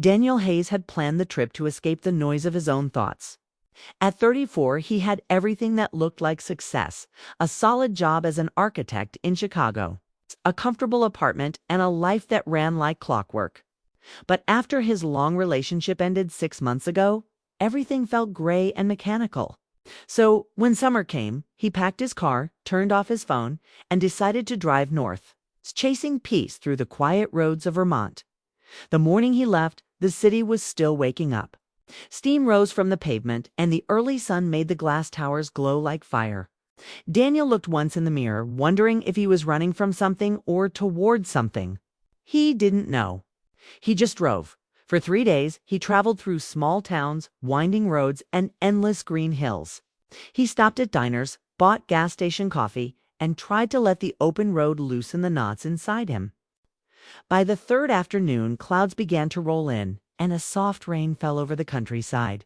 Daniel Hayes had planned the trip to escape the noise of his own thoughts. At 34, he had everything that looked like success: a solid job as an architect in Chicago, a comfortable apartment, and a life that ran like clockwork. But after his long relationship ended 6 months ago, everything felt gray and mechanical. So when summer came, he packed his car, turned off his phone, and decided to drive north, chasing peace through the quiet roads of Vermont. The morning he left, the city was still waking up. Steam rose from the pavement, and the early sun made the glass towers glow like fire. Daniel looked once in the mirror, wondering if he was running from something or toward something. He didn't know. He just drove. For 3 days, he traveled through small towns, winding roads, and endless green hills. He stopped at diners, bought gas station coffee, and tried to let the open road loosen the knots inside him. By the third afternoon, clouds began to roll in, and a soft rain fell over the countryside.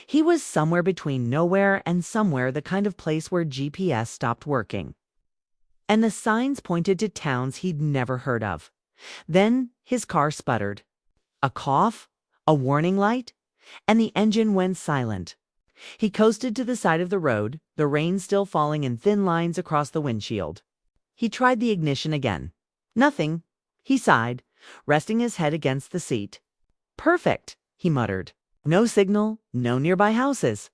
He was somewhere between nowhere and somewhere, the kind of place where GPS stopped working. And the signs pointed to towns he'd never heard of. Then his car sputtered. A cough, a warning light, and the engine went silent. He coasted to the side of the road, the rain still falling in thin lines across the windshield. He tried the ignition again. Nothing. He sighed, resting his head against the seat. Perfect, he muttered. No signal, no nearby houses.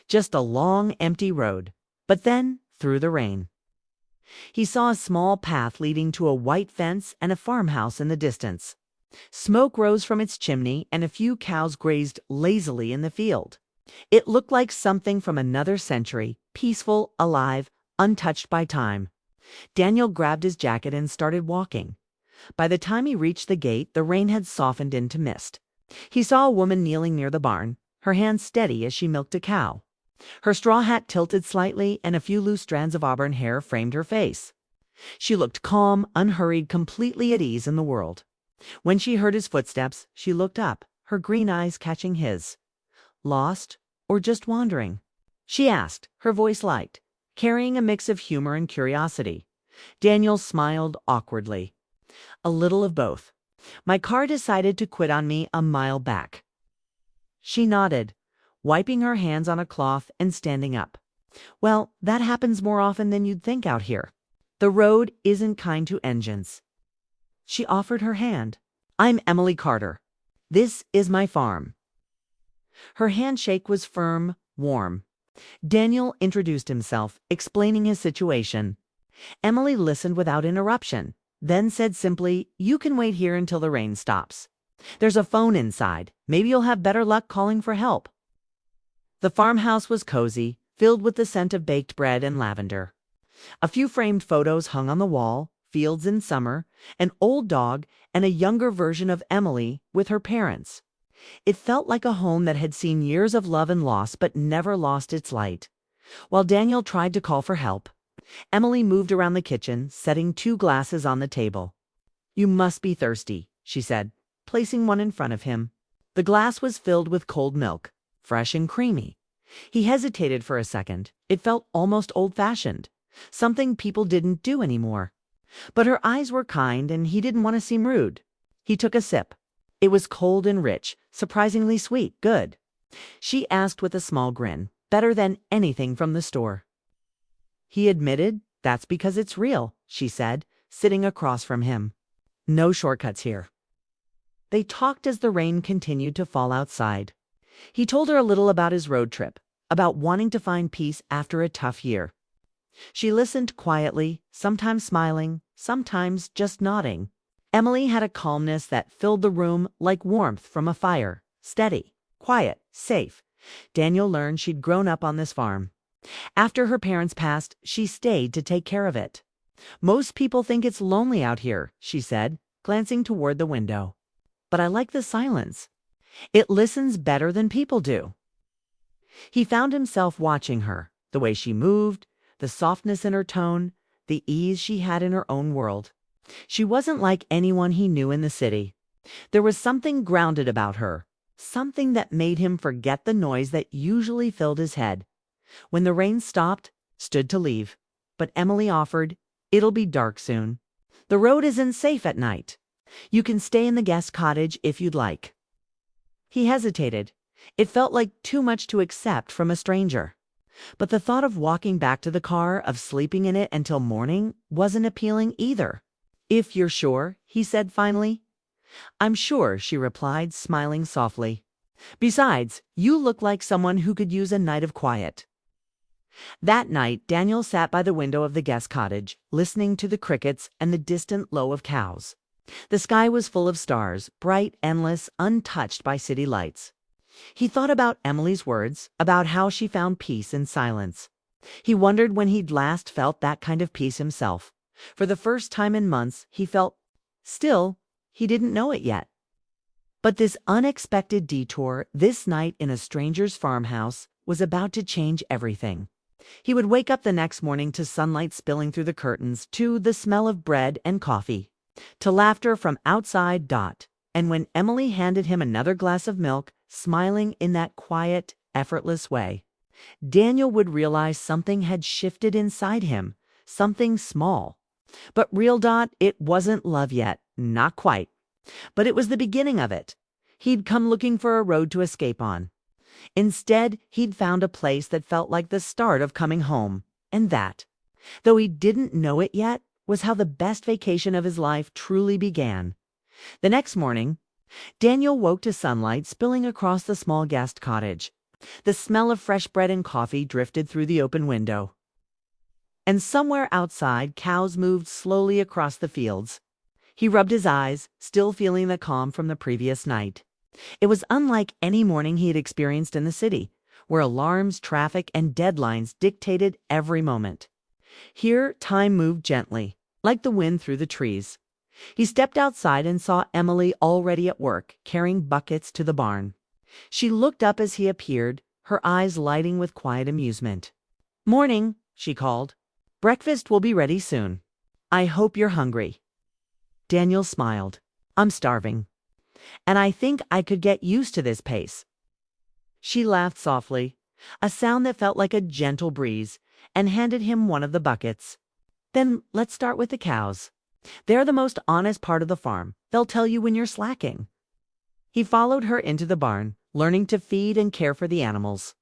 Just a long, empty road. But then, through the rain, he saw a small path leading to a white fence and a farmhouse in the distance. Smoke rose from its chimney, and a few cows grazed lazily in the field. It looked like something from another century, peaceful, alive, untouched by time. Daniel grabbed his jacket and started walking. By the time he reached the gate, the rain had softened into mist. He saw a woman kneeling near the barn, her hands steady as she milked a cow. Her straw hat tilted slightly, and a few loose strands of auburn hair framed her face. She looked calm, unhurried, completely at ease in the world. When she heard his footsteps, she looked up, her green eyes catching his. Lost, or just wandering? She asked, her voice light, carrying a mix of humor and curiosity. Daniel smiled awkwardly. A little of both. My car decided to quit on me a mile back. She nodded, wiping her hands on a cloth and standing up. Well, that happens more often than you'd think out here. The road isn't kind to engines. She offered her hand. I'm Emily Carter. This is my farm. Her handshake was firm, warm. Daniel introduced himself, explaining his situation. Emily listened without interruption, then said simply, "You can wait here until the rain stops. There's a phone inside. Maybe you'll have better luck calling for help." The farmhouse was cozy, filled with the scent of baked bread and lavender. A few framed photos hung on the wall: fields in summer, an old dog, and a younger version of Emily with her parents. It felt like a home that had seen years of love and loss but never lost its light. While Daniel tried to call for help, Emily moved around the kitchen, setting 2 glasses on the table. "You must be thirsty," she said, placing one in front of him. The glass was filled with cold milk, fresh and creamy. He hesitated for a second. It felt almost old-fashioned, something people didn't do anymore. But her eyes were kind, and he didn't want to seem rude. He took a sip. It was cold and rich, surprisingly sweet. Good. She asked with a small grin. Better than anything from the store. He admitted, "That's because it's real," she said, sitting across from him. "No shortcuts here." They talked as the rain continued to fall outside. He told her a little about his road trip, about wanting to find peace after a tough year. She listened quietly, sometimes smiling, sometimes just nodding. Emily had a calmness that filled the room like warmth from a fire. Steady, quiet, safe. Daniel learned she'd grown up on this farm. After her parents passed, she stayed to take care of it. "Most people think it's lonely out here," she said, glancing toward the window. "But I like the silence. It listens better than people do." He found himself watching her, the way she moved, the softness in her tone, the ease she had in her own world. She wasn't like anyone he knew in the city. There was something grounded about her, something that made him forget the noise that usually filled his head. When the rain stopped, stood to leave, but Emily offered, "It'll be dark soon. The road isn't safe at night. You can stay in the guest cottage if you'd like." He hesitated. It felt like too much to accept from a stranger. But the thought of walking back to the car, of sleeping in it until morning, wasn't appealing either. "If you're sure," he said finally. "I'm sure," she replied, smiling softly. "Besides, you look like someone who could use a night of quiet." That night, Daniel sat by the window of the guest cottage, listening to the crickets and the distant low of cows. The sky was full of stars, bright, endless, untouched by city lights. He thought about Emily's words, about how she found peace in silence. He wondered when he'd last felt that kind of peace himself. For the first time in months, he felt still. He didn't know it yet. But this unexpected detour, this night in a stranger's farmhouse, was about to change everything. He would wake up the next morning to sunlight spilling through the curtains, to the smell of bread and coffee, to laughter from outside. And when Emily handed him another glass of milk, smiling in that quiet, effortless way, Daniel would realize something had shifted inside him, something small. But real. It wasn't love yet, not quite. But it was the beginning of it. He'd come looking for a road to escape on. Instead, he'd found a place that felt like the start of coming home. And that, though he didn't know it yet, was how the best vacation of his life truly began. The next morning, Daniel woke to sunlight spilling across the small guest cottage. The smell of fresh bread and coffee drifted through the open window. And somewhere outside, cows moved slowly across the fields. He rubbed his eyes, still feeling the calm from the previous night. It was unlike any morning he had experienced in the city, where alarms, traffic, and deadlines dictated every moment. Here, time moved gently, like the wind through the trees. He stepped outside and saw Emily already at work, carrying buckets to the barn. She looked up as he appeared, her eyes lighting with quiet amusement. "Morning," she called. "Breakfast will be ready soon. I hope you're hungry." Daniel smiled. "I'm starving. And I think I could get used to this pace." She laughed softly, a sound that felt like a gentle breeze, and handed him one of the buckets. "Then let's start with the cows. They're the most honest part of the farm. They'll tell you when you're slacking." He followed her into the barn, learning to feed and care for the animals.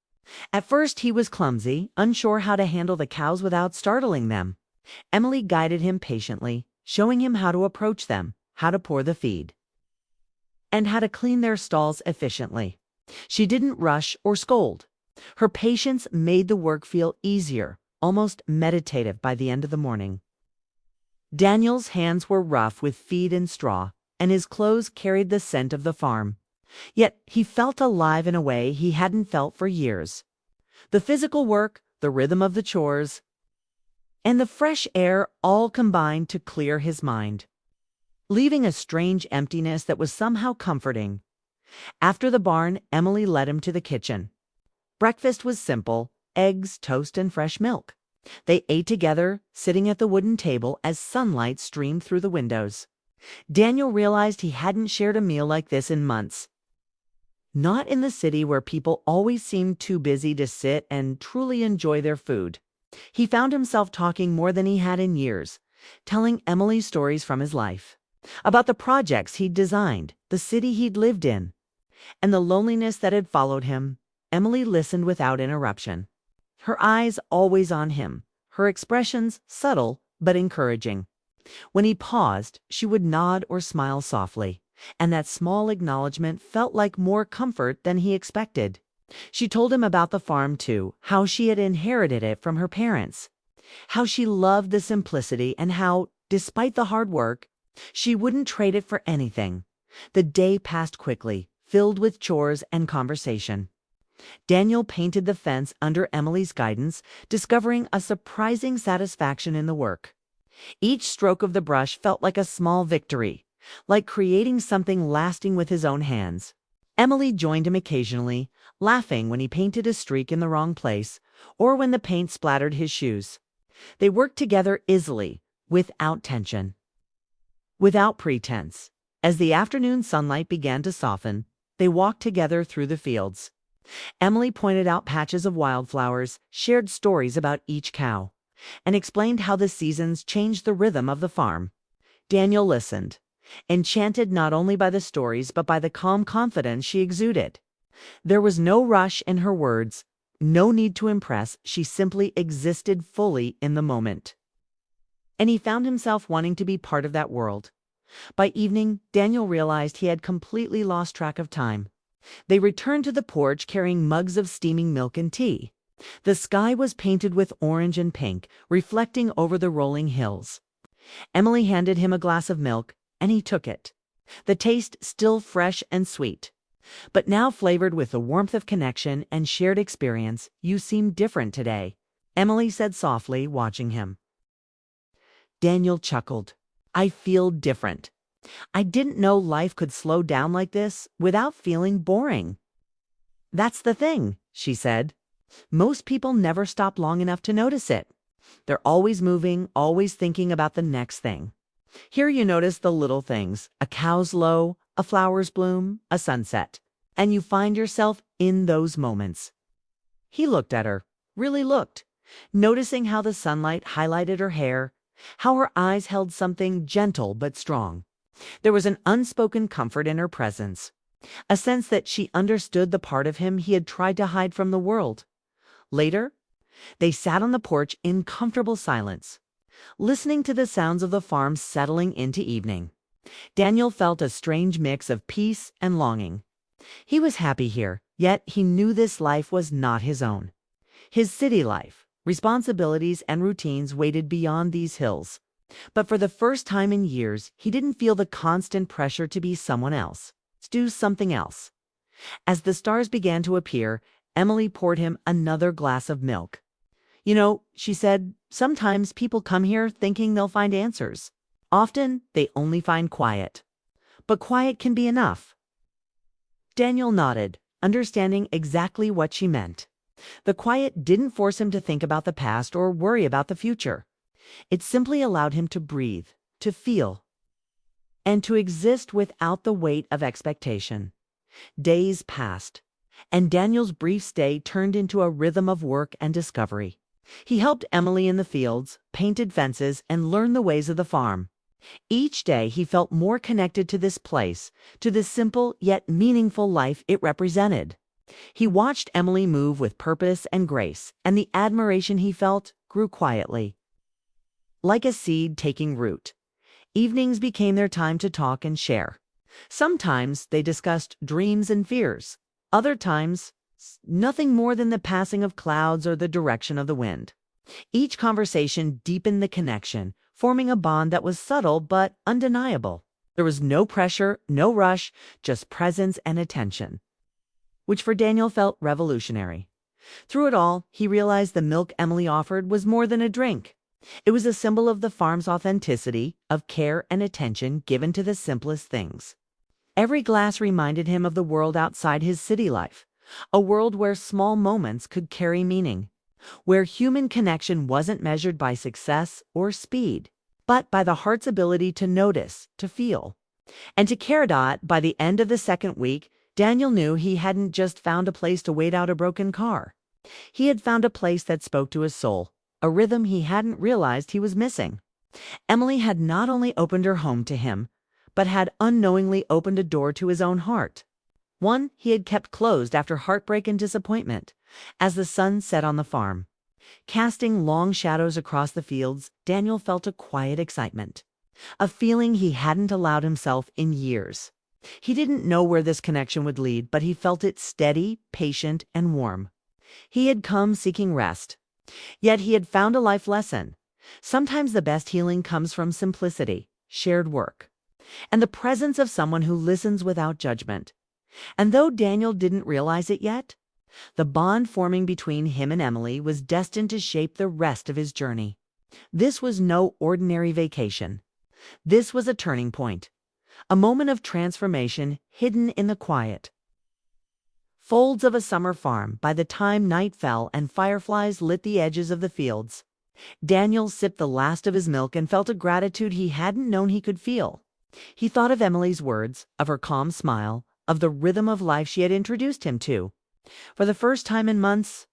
At first he was clumsy, unsure how to handle the cows without startling them. Emily guided him patiently, showing him how to approach them, how to pour the feed, and how to clean their stalls efficiently. She didn't rush or scold. Her patience made the work feel easier, almost meditative by the end of the morning. Daniel's hands were rough with feed and straw, and his clothes carried the scent of the farm. Yet he felt alive in a way he hadn't felt for years. The physical work, the rhythm of the chores, and the fresh air all combined to clear his mind, leaving a strange emptiness that was somehow comforting. After the barn, Emily led him to the kitchen. Breakfast was simple: eggs, toast, and fresh milk. They ate together, sitting at the wooden table as sunlight streamed through the windows. Daniel realized he hadn't shared a meal like this in months. Not in the city where people always seemed too busy to sit and truly enjoy their food. He found himself talking more than he had in years, telling Emily stories from his life, about the projects he'd designed, the city he'd lived in, and the loneliness that had followed him. Emily listened without interruption, her eyes always on him, her expressions subtle but encouraging. When he paused, she would nod or smile softly, and that small acknowledgement felt like more comfort than he expected. She told him about the farm too, how she had inherited it from her parents, how she loved the simplicity, and how, despite the hard work, she wouldn't trade it for anything. The day passed quickly, filled with chores and conversation. Daniel painted the fence under Emily's guidance, discovering a surprising satisfaction in the work. Each stroke of the brush felt like a small victory, like creating something lasting with his own hands. Emily joined him occasionally, laughing when he painted a streak in the wrong place or when the paint splattered his shoes. They worked together easily, without tension, without pretense. As the afternoon sunlight began to soften, they walked together through the fields. Emily pointed out patches of wildflowers, shared stories about each cow, and explained how the seasons changed the rhythm of the farm. Daniel listened, enchanted not only by the stories but by the calm confidence she exuded. There was no rush in her words, no need to impress, she simply existed fully in the moment. And he found himself wanting to be part of that world. By evening, Daniel realized he had completely lost track of time. They returned to the porch carrying mugs of steaming milk and tea. The sky was painted with orange and pink, reflecting over the rolling hills. Emily handed him a glass of milk, and he took it. The taste still fresh and sweet, but now flavored with the warmth of connection and shared experience. "You seem different today," Emily said softly, watching him. Daniel chuckled. "I feel different. I didn't know life could slow down like this without feeling boring." "That's the thing," she said. "Most people never stop long enough to notice it. They're always moving, always thinking about the next thing. Here you notice the little things, a cow's low, a flower's bloom, a sunset, and you find yourself in those moments." He looked at her, really looked, noticing how the sunlight highlighted her hair, how her eyes held something gentle but strong. There was an unspoken comfort in her presence, a sense that she understood the part of him he had tried to hide from the world. Later, they sat on the porch in comfortable silence, listening to the sounds of the farm settling into evening. Daniel felt a strange mix of peace and longing. He was happy here, yet he knew this life was not his own. His city life, responsibilities and routines waited beyond these hills. But for the first time in years, he didn't feel the constant pressure to be someone else, to do something else. As the stars began to appear, Emily poured him another glass of milk. "You know," she said, "sometimes people come here thinking they'll find answers. Often, they only find quiet. But quiet can be enough." Daniel nodded, understanding exactly what she meant. The quiet didn't force him to think about the past or worry about the future. It simply allowed him to breathe, to feel, and to exist without the weight of expectation. Days passed, and Daniel's brief stay turned into a rhythm of work and discovery. He helped Emily in the fields, painted fences, and learned the ways of the farm. Each day he felt more connected to this place, to the simple yet meaningful life it represented. He watched Emily move with purpose and grace, and the admiration he felt grew quietly, like a seed taking root. Evenings became their time to talk and share. Sometimes they discussed dreams and fears. Other times, nothing more than the passing of clouds or the direction of the wind. Each conversation deepened the connection, forming a bond that was subtle but undeniable. There was no pressure, no rush, just presence and attention, which for Daniel felt revolutionary. Through it all, he realized the milk Emily offered was more than a drink. It was a symbol of the farm's authenticity, of care and attention given to the simplest things. Every glass reminded him of the world outside his city life, a world where small moments could carry meaning, where human connection wasn't measured by success or speed, but by the heart's ability to notice, to feel, and to care. By the end of the second week, Daniel knew he hadn't just found a place to wait out a broken car. He had found a place that spoke to his soul, a rhythm he hadn't realized he was missing. Emily had not only opened her home to him, but had unknowingly opened a door to his own heart, one he had kept closed after heartbreak and disappointment. As the sun set on the farm, casting long shadows across the fields, Daniel felt a quiet excitement, a feeling he hadn't allowed himself in years. He didn't know where this connection would lead, but he felt it steady, patient, and warm. He had come seeking rest, yet he had found a life lesson. Sometimes the best healing comes from simplicity, shared work, and the presence of someone who listens without judgment. And though Daniel didn't realize it yet, the bond forming between him and Emily was destined to shape the rest of his journey. This was no ordinary vacation. This was a turning point, a moment of transformation hidden in the quiet folds of a summer farm. By the time night fell and fireflies lit the edges of the fields, Daniel sipped the last of his milk and felt a gratitude he hadn't known he could feel. He thought of Emily's words, of her calm smile, of the rhythm of life she had introduced him to. For the first time in months,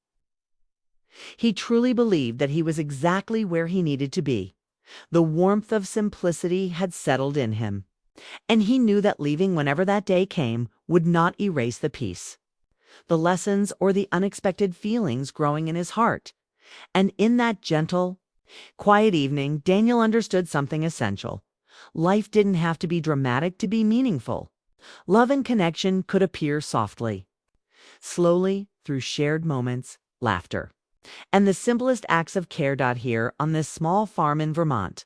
he truly believed that he was exactly where he needed to be. The warmth of simplicity had settled in him. And he knew that leaving whenever that day came would not erase the peace, the lessons, or the unexpected feelings growing in his heart. And in that gentle, quiet evening, Daniel understood something essential. Life didn't have to be dramatic to be meaningful. Love and connection could appear softly, slowly, through shared moments, laughter, and the simplest acts of care. Here, on this small farm in Vermont,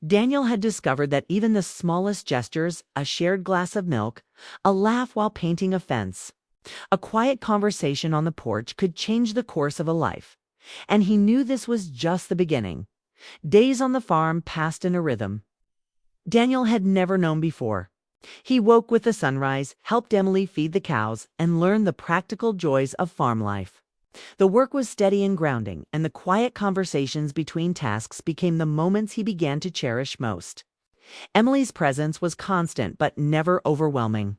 Daniel had discovered that even the smallest gestures, a shared glass of milk, a laugh while painting a fence, a quiet conversation on the porch, could change the course of a life. And he knew this was just the beginning. Days on the farm passed in a rhythm Daniel had never known before. He woke with the sunrise, helped Emily feed the cows, and learned the practical joys of farm life. The work was steady and grounding, and the quiet conversations between tasks became the moments he began to cherish most. Emily's presence was constant but never overwhelming.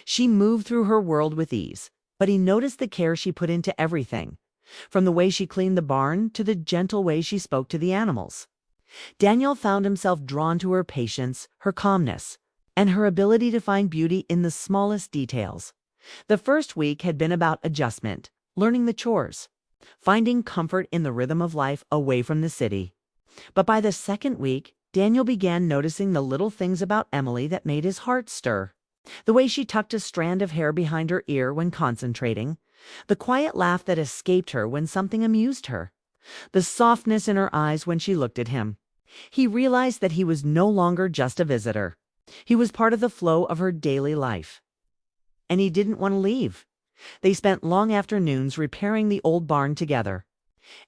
She moved through her world with ease, but he noticed the care she put into everything, from the way she cleaned the barn to the gentle way she spoke to the animals. Daniel found himself drawn to her patience, her calmness, and her ability to find beauty in the smallest details. The first week had been about adjustment, learning the chores, finding comfort in the rhythm of life away from the city. But by the second week, Daniel began noticing the little things about Emily that made his heart stir. The way she tucked a strand of hair behind her ear when concentrating, the quiet laugh that escaped her when something amused her, the softness in her eyes when she looked at him. He realized that he was no longer just a visitor. He was part of the flow of her daily life. And he didn't want to leave. They spent long afternoons repairing the old barn together.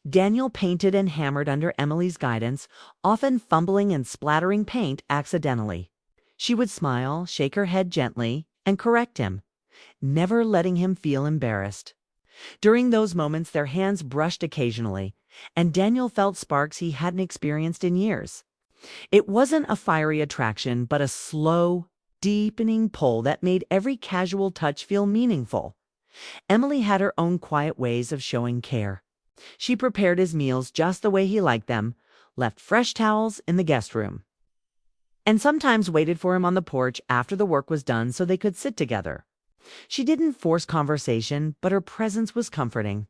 Daniel painted and hammered under Emily's guidance, often fumbling and splattering paint accidentally. She would smile, shake her head gently, and correct him, never letting him feel embarrassed. During those moments, their hands brushed occasionally, and Daniel felt sparks he hadn't experienced in years. It wasn't a fiery attraction, but a slow, deepening pull that made every casual touch feel meaningful. Emily had her own quiet ways of showing care. She prepared his meals just the way he liked them, left fresh towels in the guest room, and sometimes waited for him on the porch after the work was done so they could sit together. She didn't force conversation, but her presence was comforting.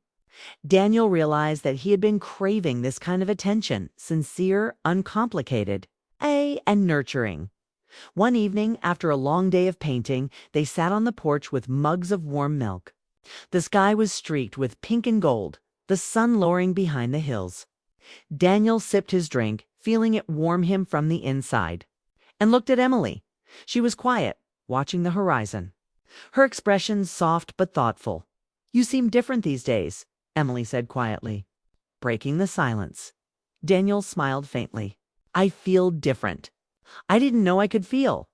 Daniel realized that he had been craving this kind of attention, sincere, uncomplicated, and nurturing. One evening, after a long day of painting, they sat on the porch with mugs of warm milk. The sky was streaked with pink and gold, the sun lowering behind the hills. Daniel sipped his drink, feeling it warm him from the inside, and looked at Emily. She was quiet, watching the horizon, her expression soft but thoughtful. "You seem different these days," Emily said quietly, breaking the silence. Daniel smiled faintly. "I feel different. I didn't know I could feel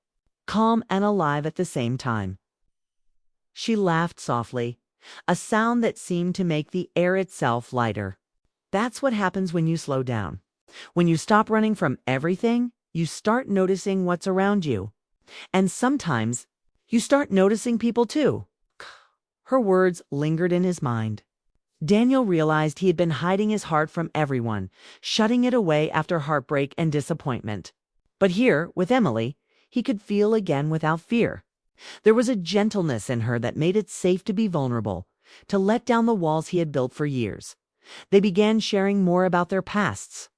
calm and alive at the same time." She laughed softly, a sound that seemed to make the air itself lighter. "That's what happens when you slow down. When you stop running from everything, you start noticing what's around you. And sometimes you start noticing people too." Her words lingered in his mind. Daniel realized he had been hiding his heart from everyone, shutting it away after heartbreak and disappointment. But here, with Emily, he could feel again without fear. There was a gentleness in her that made it safe to be vulnerable, to let down the walls he had built for years. They began sharing more about their pasts.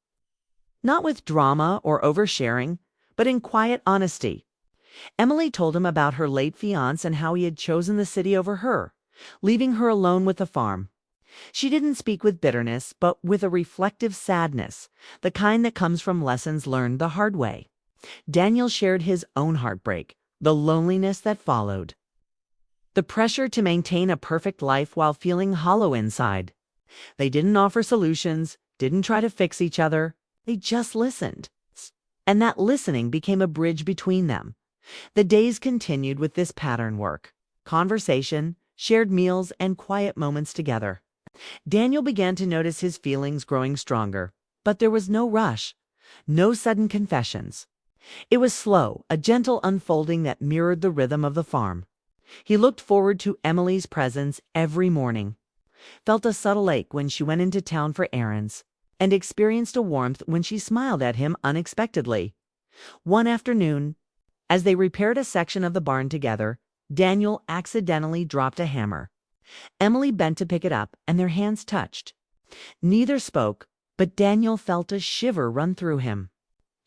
Not with drama or oversharing, but in quiet honesty. Emily told him about her late fiancé and how he had chosen the city over her, leaving her alone with the farm. She didn't speak with bitterness, but with a reflective sadness, the kind that comes from lessons learned the hard way. Daniel shared his own heartbreak, the loneliness that followed, the pressure to maintain a perfect life while feeling hollow inside. They didn't offer solutions, didn't try to fix each other. They just listened. And that listening became a bridge between them. The days continued with this pattern work, conversation, shared meals, and quiet moments together. Daniel began to notice his feelings growing stronger, but there was no rush, no sudden confessions. It was slow, a gentle unfolding that mirrored the rhythm of the farm. He looked forward to Emily's presence every morning, felt a subtle ache when she went into town for errands, and experienced a warmth when she smiled at him unexpectedly. One afternoon, As they repaired a section of the barn together, Daniel accidentally dropped a hammer. Emily bent to pick it up, and their hands touched. Neither spoke, but Daniel felt a shiver run through him.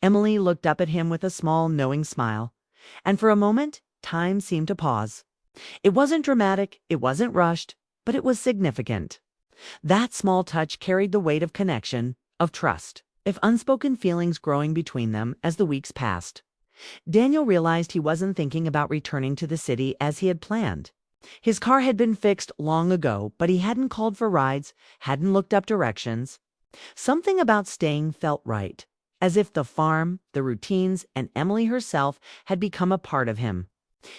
Emily looked up at him with a small, knowing smile, and for a moment, time seemed to pause. It wasn't dramatic, it wasn't rushed, but it was significant. That small touch carried the weight of connection, of trust, of unspoken feelings growing between them as the weeks passed. Daniel realized he wasn't thinking about returning to the city as he had planned. His car had been fixed long ago, but he hadn't called for rides, hadn't looked up directions. Something about staying felt right, as if the farm, the routines, and Emily herself had become a part of him.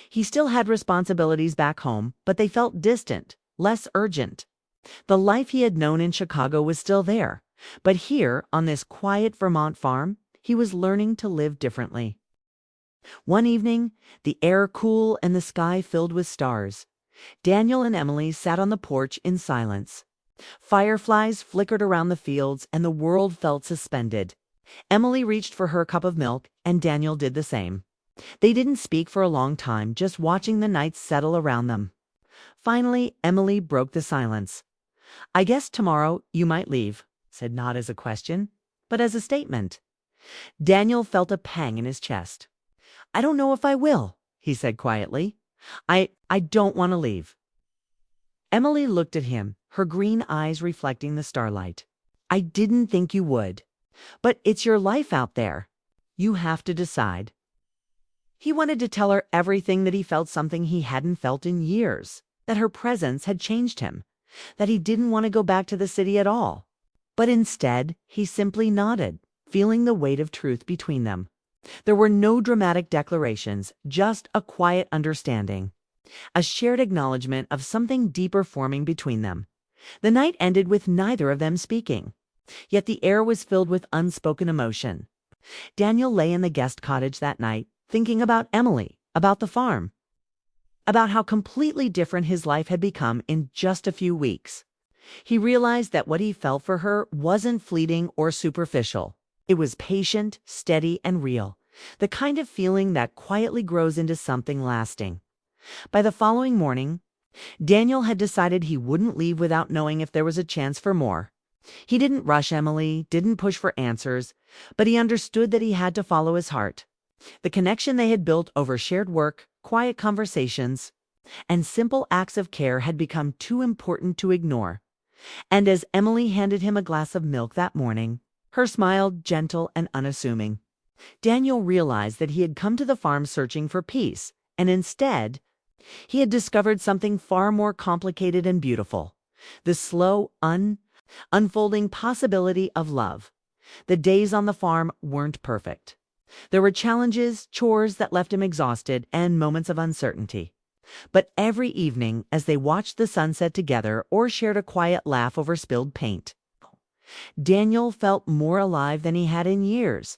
He still had responsibilities back home, but they felt distant, less urgent. The life he had known in Chicago was still there, but here, on this quiet Vermont farm, he was learning to live differently. One evening, the air cool and the sky filled with stars, Daniel and Emily sat on the porch in silence. Fireflies flickered around the fields, and the world felt suspended. Emily reached for her cup of milk, and Daniel did the same. They didn't speak for a long time, just watching the night settle around them. Finally, Emily broke the silence. "I guess tomorrow you might leave," said not as a question, but as a statement. Daniel felt a pang in his chest. "I don't know if I will," he said quietly. I don't want to leave." Emily looked at him, her green eyes reflecting the starlight. "I didn't think you would. But it's your life out there. You have to decide." He wanted to tell her everything, that he felt something he hadn't felt in years, that her presence had changed him, that he didn't want to go back to the city at all. But instead, he simply nodded, feeling the weight of truth between them. There were no dramatic declarations, just a quiet understanding, a shared acknowledgement of something deeper forming between them. The night ended with neither of them speaking, yet the air was filled with unspoken emotion. Daniel lay in the guest cottage that night, thinking about Emily, about the farm, about how completely different his life had become in just a few weeks. He realized that what he felt for her wasn't fleeting or superficial. It was patient, steady, and real, the kind of feeling that quietly grows into something lasting. By the following morning, Daniel had decided he wouldn't leave without knowing if there was a chance for more. He didn't rush Emily, didn't push for answers, but he understood that he had to follow his heart. The connection they had built over shared work, quiet conversations, and simple acts of care had become too important to ignore. And as Emily handed him a glass of milk that morning, her smile gentle and unassuming, Daniel realized that he had come to the farm searching for peace, and instead, he had discovered something far more complicated and beautiful: the slow, unfolding possibility of love. The days on the farm weren't perfect. There were challenges, chores that left him exhausted, and moments of uncertainty. But every evening, as they watched the sunset together or shared a quiet laugh over spilled paint, Daniel felt more alive than he had in years.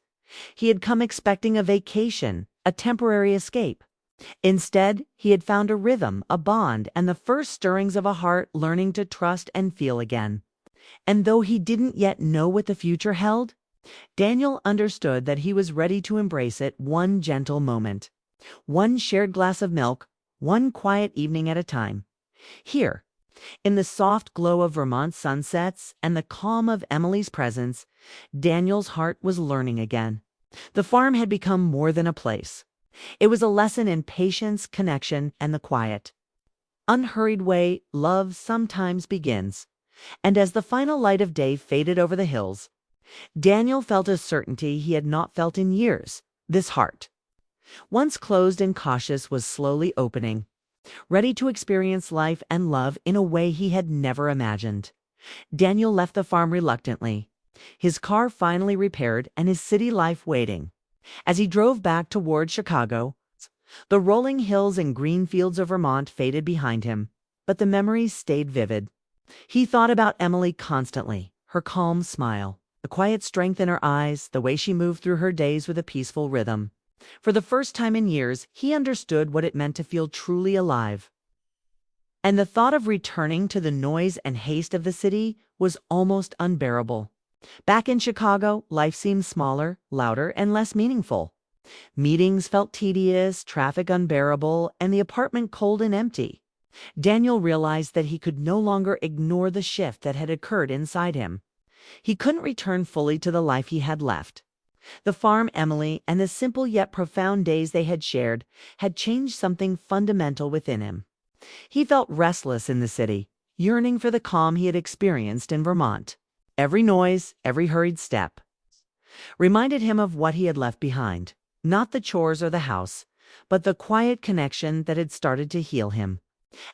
He had come expecting a vacation, a temporary escape. Instead, he had found a rhythm, a bond, and the first stirrings of a heart learning to trust and feel again. And though he didn't yet know what the future held, Daniel understood that he was ready to embrace it one gentle moment, one shared glass of milk, one quiet evening at a time. Here, in the soft glow of Vermont sunsets and the calm of Emily's presence, Daniel's heart was learning again. The farm had become more than a place. It was a lesson in patience, connection, and the quiet, unhurried way love sometimes begins. And as the final light of day faded over the hills, Daniel felt a certainty he had not felt in years. This heart, once closed and cautious, was slowly opening, ready to experience life and love in a way he had never imagined. Daniel left the farm reluctantly, his car finally repaired and his city life waiting. As he drove back toward Chicago, the rolling hills and green fields of Vermont faded behind him, but the memories stayed vivid. He thought about Emily constantly, her calm smile, the quiet strength in her eyes, the way she moved through her days with a peaceful rhythm. For the first time in years, he understood what it meant to feel truly alive. And the thought of returning to the noise and haste of the city was almost unbearable. Back in Chicago, life seemed smaller, louder, and less meaningful. Meetings felt tedious, traffic unbearable, and the apartment cold and empty. Daniel realized that he could no longer ignore the shift that had occurred inside him. He couldn't return fully to the life he had left. The farm, Emily, and the simple yet profound days they had shared had changed something fundamental within him. He felt restless in the city, yearning for the calm he had experienced in Vermont. Every noise, every hurried step, reminded him of what he had left behind. Not the chores or the house, but the quiet connection that had started to heal him.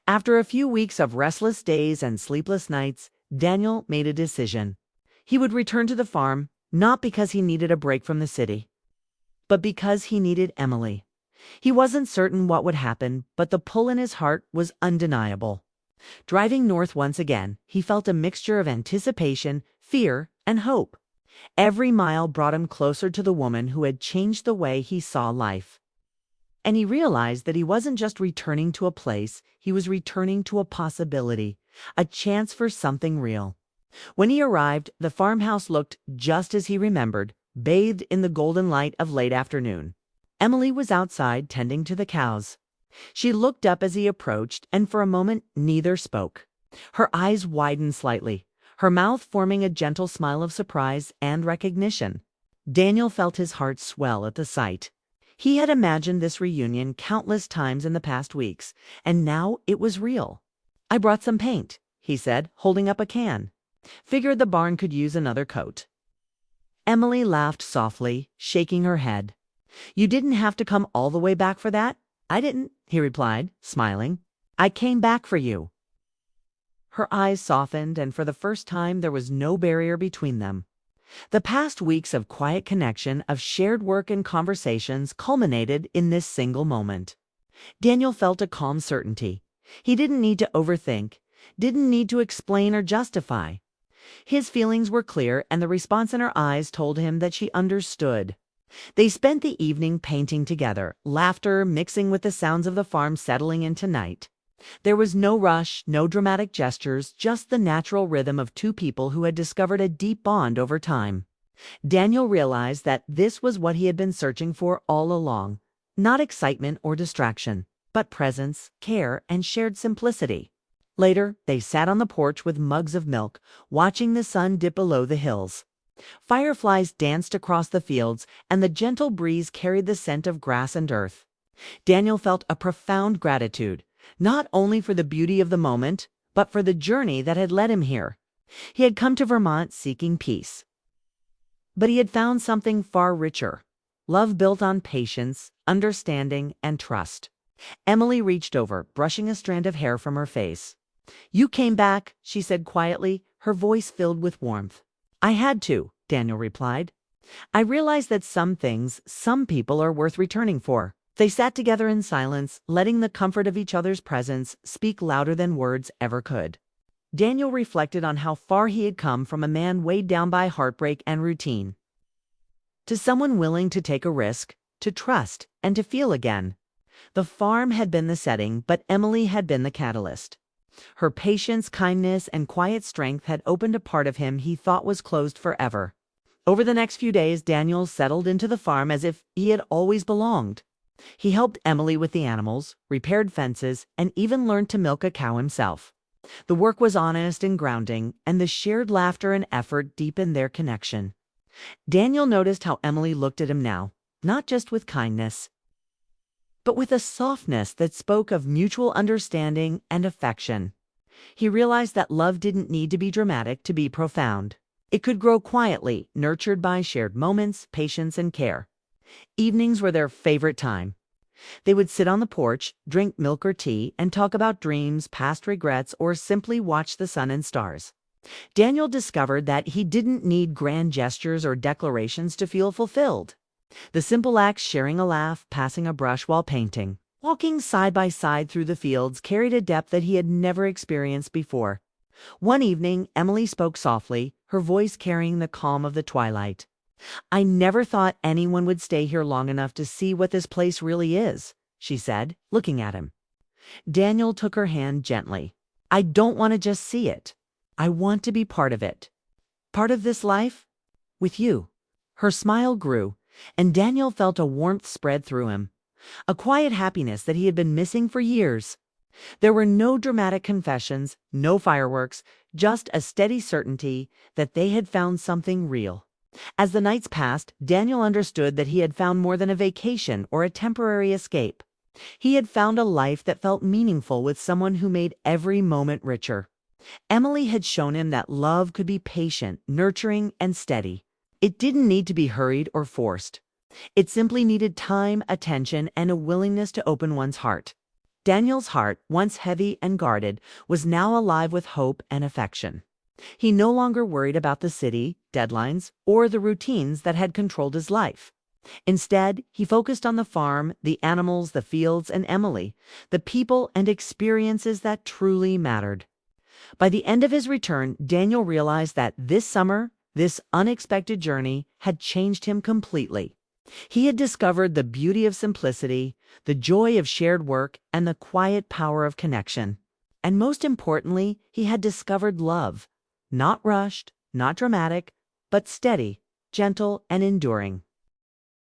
After a few weeks of restless days and sleepless nights, Daniel made a decision. He would return to the farm, not because he needed a break from the city, but because he needed Emily. He wasn't certain what would happen, but the pull in his heart was undeniable. Driving north once again, he felt a mixture of anticipation, fear, and hope. Every mile brought him closer to the woman who had changed the way he saw life. And he realized that he wasn't just returning to a place, he was returning to a possibility, a chance for something real. When he arrived, the farmhouse looked just as he remembered, bathed in the golden light of late afternoon. Emily was outside tending to the cows. She looked up as he approached, and for a moment neither spoke. Her eyes widened slightly, her mouth forming a gentle smile of surprise and recognition. Daniel felt his heart swell at the sight. He had imagined this reunion countless times in the past weeks, and now it was real. "I brought some paint," he said, holding up a can. "Figured the barn could use another coat." Emily laughed softly, shaking her head. "You didn't have to come all the way back for that." "I didn't," he replied, smiling. "I came back for you." Her eyes softened, and for the first time there was no barrier between them. The past weeks of quiet connection, of shared work and conversations, culminated in this single moment. Daniel felt a calm certainty. He didn't need to overthink, didn't need to explain or justify. His feelings were clear, and the response in her eyes told him that she understood. They spent the evening painting together, laughter mixing with the sounds of the farm settling into night. There was no rush, no dramatic gestures, just the natural rhythm of two people who had discovered a deep bond over time. Daniel realized that this was what he had been searching for all along. Not excitement or distraction, but presence, care, and shared simplicity. Later, they sat on the porch with mugs of milk, watching the sun dip below the hills. Fireflies danced across the fields, and the gentle breeze carried the scent of grass and earth. Daniel felt a profound gratitude, not only for the beauty of the moment, but for the journey that had led him here. He had come to Vermont seeking peace. But he had found something far richer. Love built on patience, understanding, and trust. Emily reached over, brushing a strand of hair from her face. "You came back," she said quietly, her voice filled with warmth. "I had to," Daniel replied. "I realized that some things, some people are worth returning for." They sat together in silence, letting the comfort of each other's presence speak louder than words ever could. Daniel reflected on how far he had come from a man weighed down by heartbreak and routine, to someone willing to take a risk, to trust, and to feel again. The farm had been the setting, but Emily had been the catalyst. Her patience, kindness, and quiet strength had opened a part of him he thought was closed forever. Over the next few days, Daniel settled into the farm as if he had always belonged. He helped Emily with the animals, repaired fences, and even learned to milk a cow himself. The work was honest and grounding, and the shared laughter and effort deepened their connection. Daniel noticed how Emily looked at him now, not just with kindness, but with a softness that spoke of mutual understanding and affection. He realized that love didn't need to be dramatic to be profound. It could grow quietly, nurtured by shared moments, patience, and care. Evenings were their favorite time. They would sit on the porch, drink milk or tea, and talk about dreams, past regrets, or simply watch the sun and stars. Daniel discovered that he didn't need grand gestures or declarations to feel fulfilled. The simple acts, sharing a laugh, passing a brush while painting, walking side by side through the fields, carried a depth that he had never experienced before. One evening, Emily spoke softly, her voice carrying the calm of the twilight. "I never thought anyone would stay here long enough to see what this place really is," she said, looking at him. Daniel took her hand gently. "I don't want to just see it. I want to be part of it. Part of this life? With you." Her smile grew, and Daniel felt a warmth spread through him, a quiet happiness that he had been missing for years. There were no dramatic confessions, no fireworks, just a steady certainty that they had found something real. As the nights passed, Daniel understood that he had found more than a vacation or a temporary escape. He had found a life that felt meaningful with someone who made every moment richer. Emily had shown him that love could be patient, nurturing, and steady. It didn't need to be hurried or forced. It simply needed time, attention, and a willingness to open one's heart. Daniel's heart, once heavy and guarded, was now alive with hope and affection. He no longer worried about the city, deadlines, or the routines that had controlled his life. Instead, he focused on the farm, the animals, the fields, and Emily, the people and experiences that truly mattered. By the end of his return, Daniel realized that this summer, this unexpected journey had changed him completely. He had discovered the beauty of simplicity, the joy of shared work, and the quiet power of connection. And most importantly, he had discovered love. Not rushed, not dramatic, but steady, gentle, and enduring.